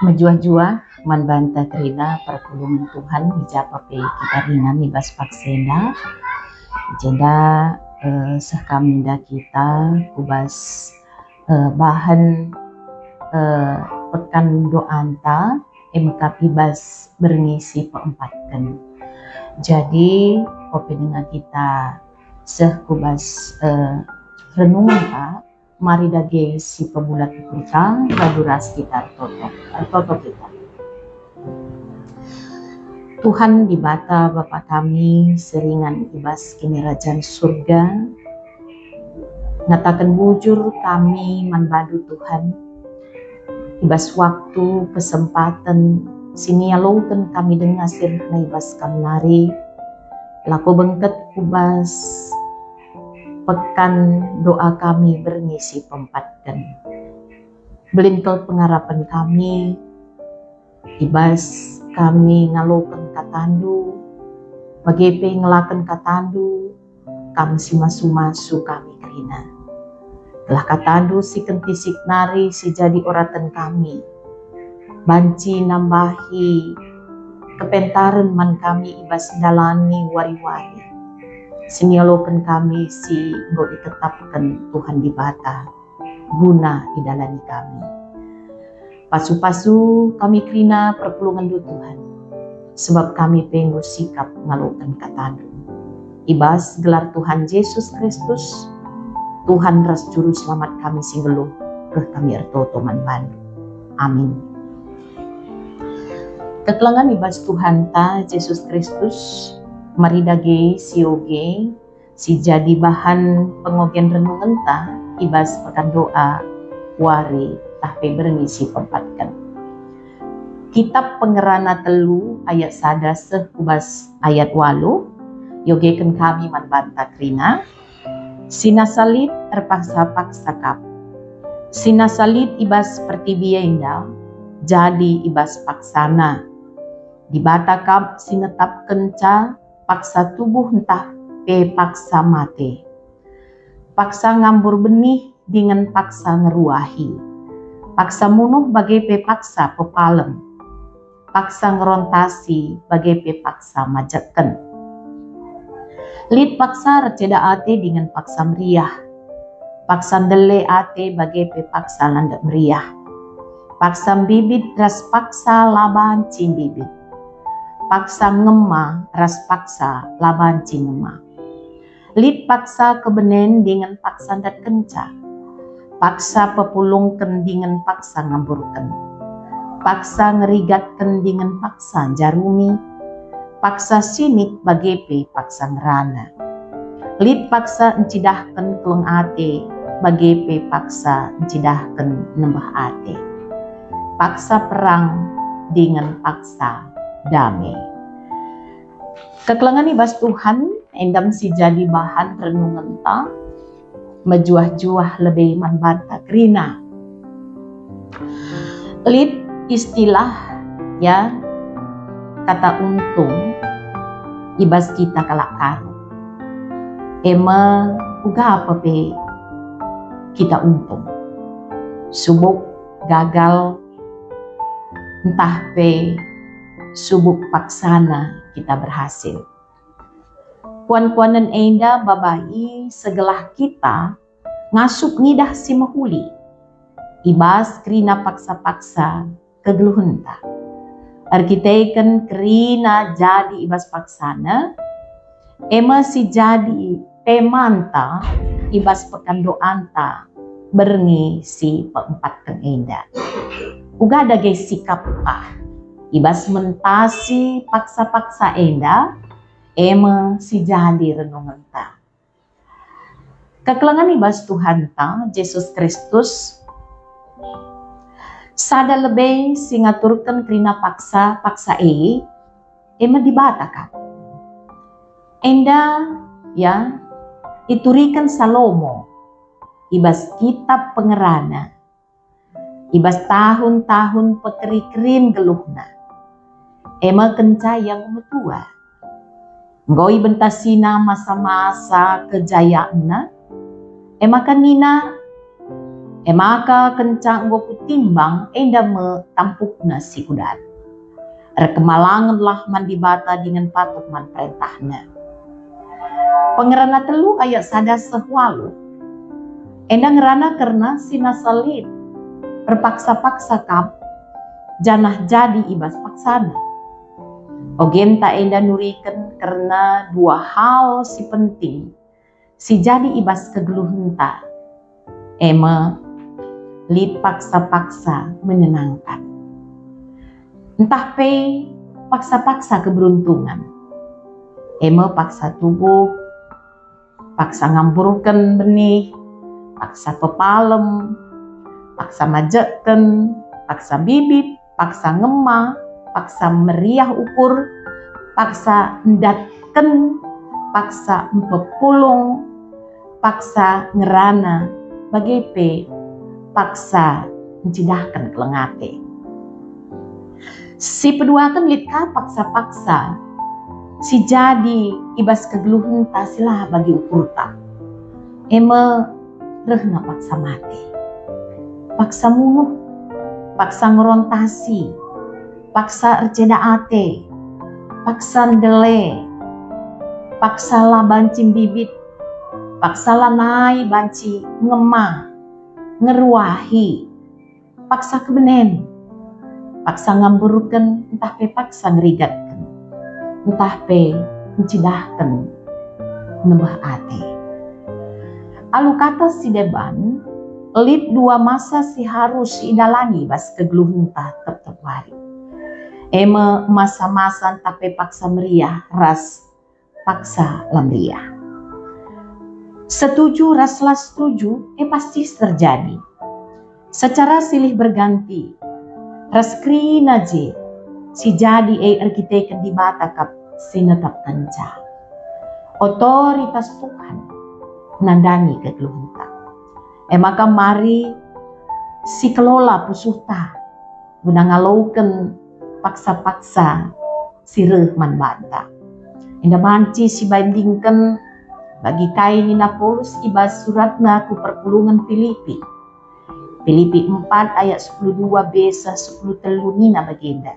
Menjua-jua manbanta trina perpulungan Tuhan dijapa pe kita ringan nibas paksenda jeda sehkaminda kita kubas bahan pekan doanta kapibas berngisi peempatkan. Jadi dengan kita sehkubas renungan Pak mari dage si pebulat kita baduras kita toto kita. Tuhan di bata Bapa kami seringan ibas kini kerajaan surga ngatakan bujur kami manbadu Tuhan ibas waktu kesempatan sinialokan kami dengan sirna ibas kamnari laku bengket kubas pekan doa kami berngisi pempatkan. Belintel pengharapan kami, ibas kami ngalokan katandu, bagepe ngelakan katandu, kami si masu-masu kami kerina. Telah katandu si kentisik nari si jadi oratan kami, banci nambahi kepentaran man kami ibas dalani wari-wari. Sinialokan kami si go ditetapkan Tuhan di bata guna idalani kami. Pasu-pasu kami kerina perpulungan do Tuhan sebab kami penggo sikap ngalokan katadu. Ibas gelar Tuhan Yesus Kristus Tuhan ras juru selamat kami singgeluh ke kami ertoto manbandu. Amin. Ketelangan ibas Tuhan ta Yesus Kristus maridage sioge si jadi bahan pengogen renungan ta ibas pekan doa wari tahpe berngisi pempatkan. Kitab pengerana telu ayat sada sehubas ayat walu yogeken kami manbanta krina sinasalit terpaksa-paksa kap sinasalit ibas pertibia indah jadi ibas paksana dibata kap singetap kenca paksa tubuh entah pe paksa mate. Paksa ngambur benih dengan paksa ngeruahi. Paksa munuh bagai pe paksa pepalem. Paksa ngerontasi bagai pe paksa majaken. Lid paksa receda ate dengan paksa meriah. Paksa ndele ate bagai pe paksa landak meriah. Paksa bibit ras paksa laban cin bibit. Paksa ngema ras paksa laban cinema. Lid paksa kebenen dengan paksa dat kenca. Paksa pepulungken dengan paksa ngamburken. Paksa ngerigatken dengan paksa jarumi. Paksa sinik bagepe paksa ngerana. Lid paksa encidahken keleng ate bagepe paksa encidahken nembah ate. Paksa perang dengan paksa damai. Kekelangan ibas Tuhan endam si jadi bahan renungan ta mejuah-juah lebih manbanta krina. Lid istilah ya kata untung ibas kita kalakan. Ema uga apa pe kita untung. Subuk gagal entah pe subuk paksana kita berhasil. Kuan-kuanan enda babai segelah kita ngasup ngidah si mahuli. Ibas kerina paksa-paksa kegeluhenta. Arkiteken kerina jadi ibas paksana. Ema si jadi pemanta ibas pekan doanta berngi si peempatkan enda. Uga dage sikap pa. Ibas mentasi paksa-paksa enda, ema si jadi renungan ta. Kekelangan ibas Tuhan ta, Yesus Kristus, sada lebih si ngaturkan kerina paksa ema dibatakan. Enda ya iturikan Salomo, ibas kitab pengerana, ibas tahun-tahun pekeri-kerin geluhna. Ema kenca yang metua. Ngoi bentasina masa-masa kejayaanna. Ema kanina Maka kencang goku timbang enda me tampukna si kudat. Rekemalanganlah mandi bata dengan patuk man perintahnya. Pengerana telu ayat sada sehwalu. Enda ngerana karena sinasalit berpaksa-paksa kap janah jadi ibas paksana. Ogen tak enda nurikan karena dua hal si penting si jadi ibas kegeluhenta. Ema li paksa-paksa menyenangkan. Entah pe paksa-paksa keberuntungan. Ema paksa tubuh, paksa ngamburkan benih, paksa pepalem, paksa majeken, paksa bibit, paksa ngema, paksa meriah ukur, paksa ndatken, paksa empepulung, paksa ngerana, bagepe, paksa mencidahkan kelengate. Si peduakan litka paksa-paksa, si jadi ibas kegeluhan tasilah bagi ukur tak. Ema rehna paksa mati, paksa munuh, paksa ngerontasi, paksa erceda ate, paksa ndele, paksa lah bancing bibit, paksa lah nai banci ngemah, ngeruahi, paksa kebenen, paksa ngamburkan, entah pe paksa ngerigatkan, entah pe mencidahkan nembah ate. Alu kata si deban, lit dua masa si harus idalani bas kegeluhan tetap hari. Ema masa-masa entah pe paksa meriah, ras paksa lamriah. Setuju raslah setuju, pasti terjadi. Secara silih berganti, raskrina je, si jadi arkiteken di bata kap sinetap kenca. Otoritas Tuhan nandani kegeluhan. Maka mari si kelola pusuta guna ngalaukan paksa-paksa si rehman banta. Indah manci si bandingkan bagi kain Napolus ibas suratna ku perpulungan Filipi. Filipi 4 ayat 12 besa 10 telunina baginda.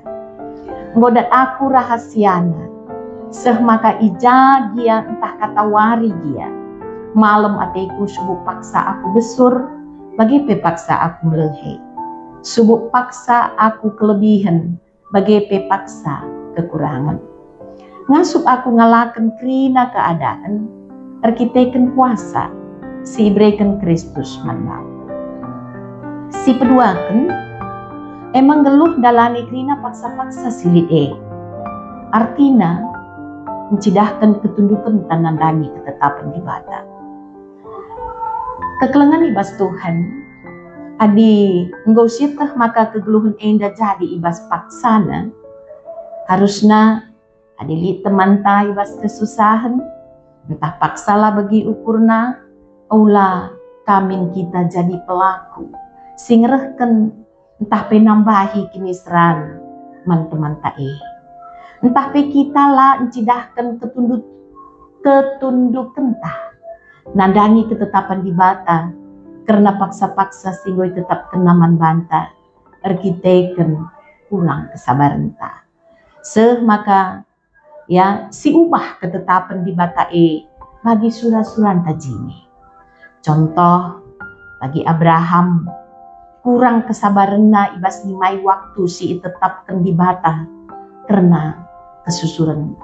Ngodat aku rahasiana, seh maka ija gia entah kata wari gia. Malam ateku subuk paksa aku besur, bagi pe paksa aku melehe. Subuk paksa aku kelebihan, bagi pe paksa kekurangan. Ngasup aku ngalakan krina keadaan, arkiteken kuasa, si ibreken Kristus mandang. Si peduaken, emang geluh dalani krina paksa-paksa silit artina, mencidahkan ketundukan tanandani ketetapan di bata. Kekelengan ibas Tuhan, adi enggau sitah maka kegeluhan enda jadi ibas paksana, harusna adi li teman ta ibas kesusahan, entah paksalah bagi ukurna, aula kamin kita jadi pelaku, singerehken entah penambahi kinisran man teman tae. Entah pe kita lah encidahkan ketunduk entah. Nandani ketetapan di bata, karena paksa-paksa singgoi tetap kenaman banta, arkiteken kurang kesabaran ta. Seh maka ya si ubah ketetapan di bata bagi surah-surah tajini. Contoh bagi Abraham kurang kesabaran na ibas nimai waktu si tetapkan di bata karena kesusuran.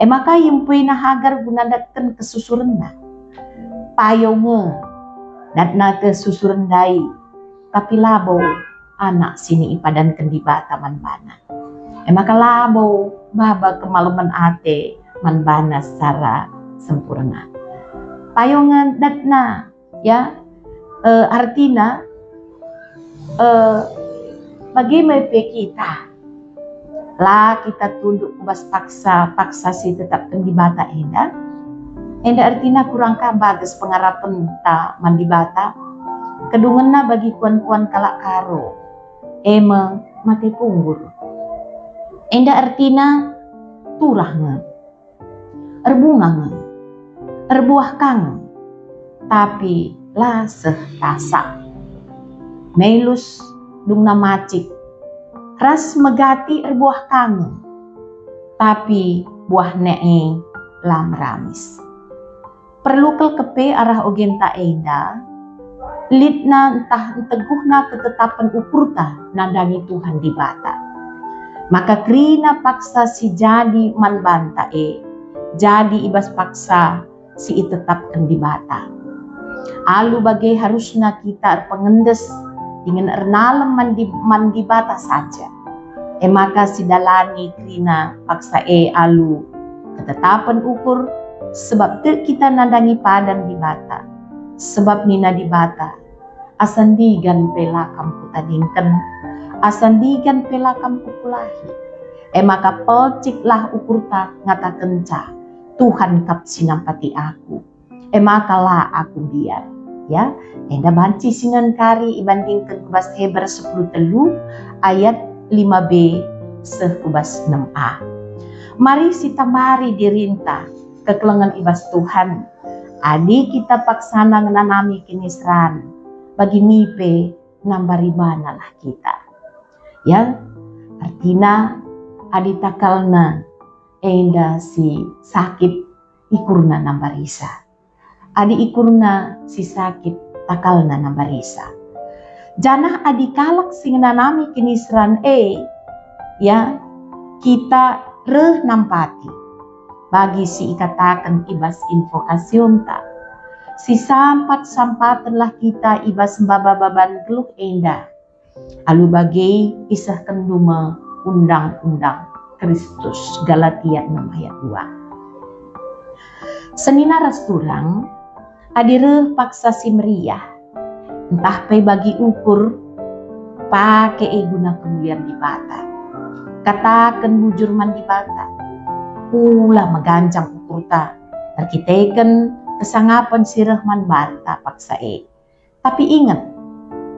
Maka yempuy na Hagar gunadatkan kesusuran na. Payonge datna kesusuran dai tapi labo anak sini ipadan kendi bata manbana. Maka labo baba kemalaman ate manbana secara sempurna. Payongan datna ya artina bagaimana kita lah kita tunduk kubas paksa si tetap kendi bata enda artina kurang kabagas pengarapan ta mandi bata kedungenna bagi kuan-kuan kalak karo ema mati punggur enda artina turahnya erbunganga erbuah kang tapi laseh tasak melus dung na macik, ras megati buah kangen, tapi buah nee lam ramis. Perlu kel kepe arah ogenta enda, lidna entah teguhna ketetapan ukurta nandangi Tuhan di bata. Maka krina paksa si jadi man banta jadi ibas paksa si tetapkan di bata. Alu bagai harusnya kita pengendes dengan ernalem mandi bata saja. Maka si dalani krina paksa alu ketetapan ukur sebab kita nandangi padan di bata. Sebab nina di bata asandigan pelakam kutadingken, asandigan pelakam kupulahi. Maka pelciklah ukurta ngata kenca Tuhan kap sinampati aku. Maka lah aku biar. Ya, enda banci singan kari ibandingkan kubas Heber 10 telu ayat 5b sekubas 6a. Mari kita mari dirintah kekelengan ibas Tuhan. Adi kita paksana ngenanami kinisran bagi nipe nambariban lah kita. Ya, artina adi takalna enda si sakit ikurna nambarisa. Adi ikurna si sakit takalna nambarisa. Janah adi kalak singenanami kinisran ya kita reh nampati bagi si ikatakan ibas invokasiun ta. Si sampatan lah kita ibas bababan geluk enda. Alu bagai isah kenduma undang-undang Kristus Galatia 6 ayat 2. Senina rasturang adire paksa si meriah entah pe bagi ukur pakai guna kemuliaan di bata. Katakan bujur man di bata. Pula megancang ukurta. Arkiteken kesangapan si Rahman bata paksa Tapi ingat,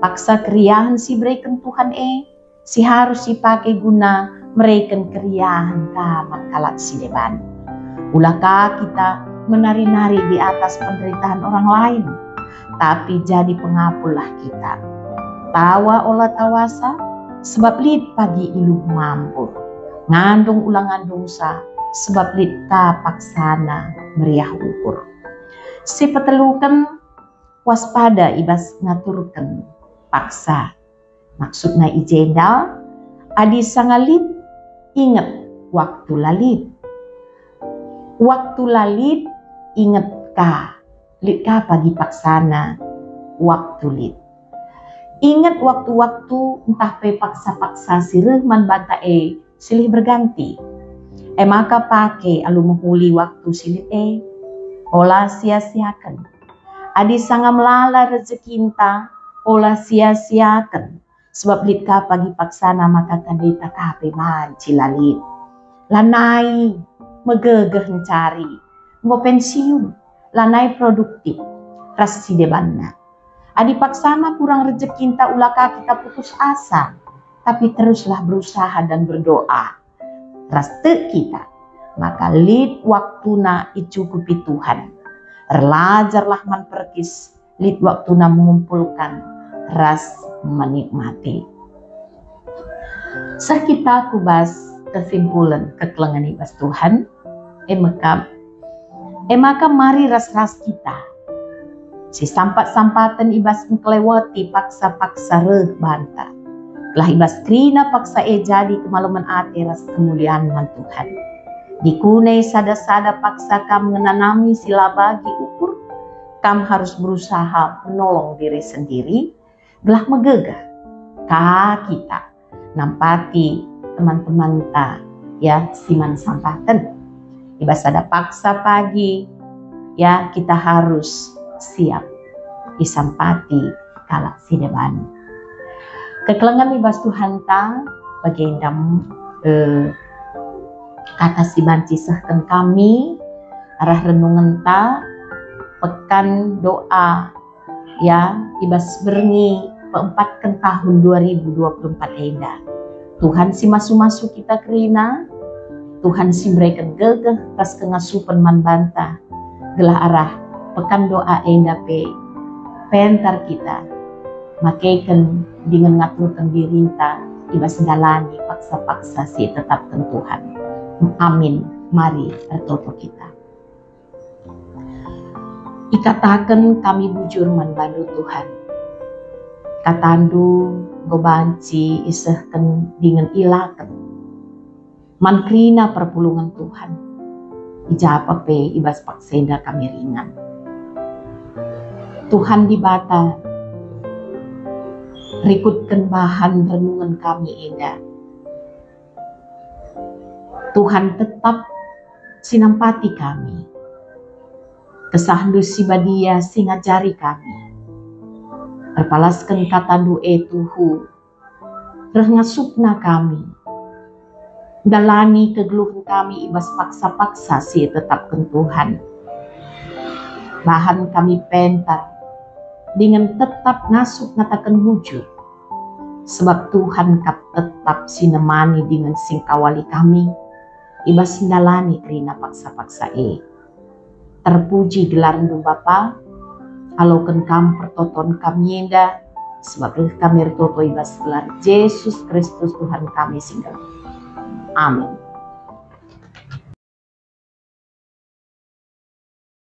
paksa keriahan si berikan Tuhan si harus dipakai guna mereka keriahan kamat kalat si deban. Ulakah kita menari-nari di atas penderitaan orang lain, tapi jadi pengapulah kita. Tawa olah tawasa, sebab lid pagi ilu mampu. Ngandung ulang ngandung sa, sebab lid ka paksana meriah ukur. Si petelukan waspada ibas ngaturkan paksa. Maksudnya ijendal, adi sangalit ingat waktu lalit. Waktu lalit ingat ka. Lit ka pagi paksana waktu lit. Ingat waktu-waktu entah pe paksa-paksa si Rahman banta silih berganti. Maka pakai alu menghuli waktu silit olah sia-siakan. Adi sanga melala rezekinta olah sia-siakan. Sebab lit ka pagi paksana maka kadita kape manci lalit. Lanai megegeh mencari. Mau pensiun. Lanai produktif. Ras si debanna. Adi paksana kurang rezekinta ulaka kita putus asa. Tapi teruslah berusaha dan berdoa. Ras te kita. Maka lit waktuna icukupi Tuhan. Erlajarlah man perkis. Lit waktuna mengumpulkan. Ras menikmati. Sah kita kubas kesimpulan kekelengan ibas Tuhan. Maka mari ras-ras kita. Si sampat-sampatan ibas kelewati paksa-paksa reh banta. Lah ibas krina paksa jadi kemaluman ati ras kemuliaan man Tuhan. Dikunai sada-sada paksa kam menanami sila bagi ukur. Kam harus berusaha menolong diri sendiri. Gelah megegah ka kita nampati teman-teman ta ya siman sampatan. Ibas ada paksa pagi ya kita harus siap isampati kalak si deban. Kekelengan ibas Tuhan ta bagendam kata si banci sahkan kami arah renungan ta pekan doa ya ibas berni peempatkan tahun 2024 enda. Tuhan si masu-masu kita kerina, Tuhan si berikan gegeh pas kengasupan man banta. Gelah arah pekan doa enda pentar kita makaikan dengan ngaturkan dirinta ibas dalani paksa-paksa si tetapkan Tuhan. Amin. Mari bertoto kita. Ikatakan kami bujur manbandu Tuhan. Katandu gobanci isahkan dengan ilakan. Mankrina perpulungan Tuhan. Ijapa pe ibas paksenda kami ringan. Tuhan di bata, rikutkan bahan renungan kami indah. Tuhan tetap sinampati kami. Kesahandu si badia singajari kami. Perpalaskan katandu tuhu, rengasupna kami. Dalani kegeluhan kami ibas paksa-paksa si tetapkan Tuhan. Bahan kami pentar, dengan tetap ngasup ngatakan bujur. Sebab Tuhan kap tetap sinemani dengan singkawali kami. Ibas sindalani kerina paksa-paksa Terpuji gelaran Bapa, alaukan kam pertoton kami enda, sebab kami retoto ibas gelar Yesus Kristus Tuhan kami singgah. Amin.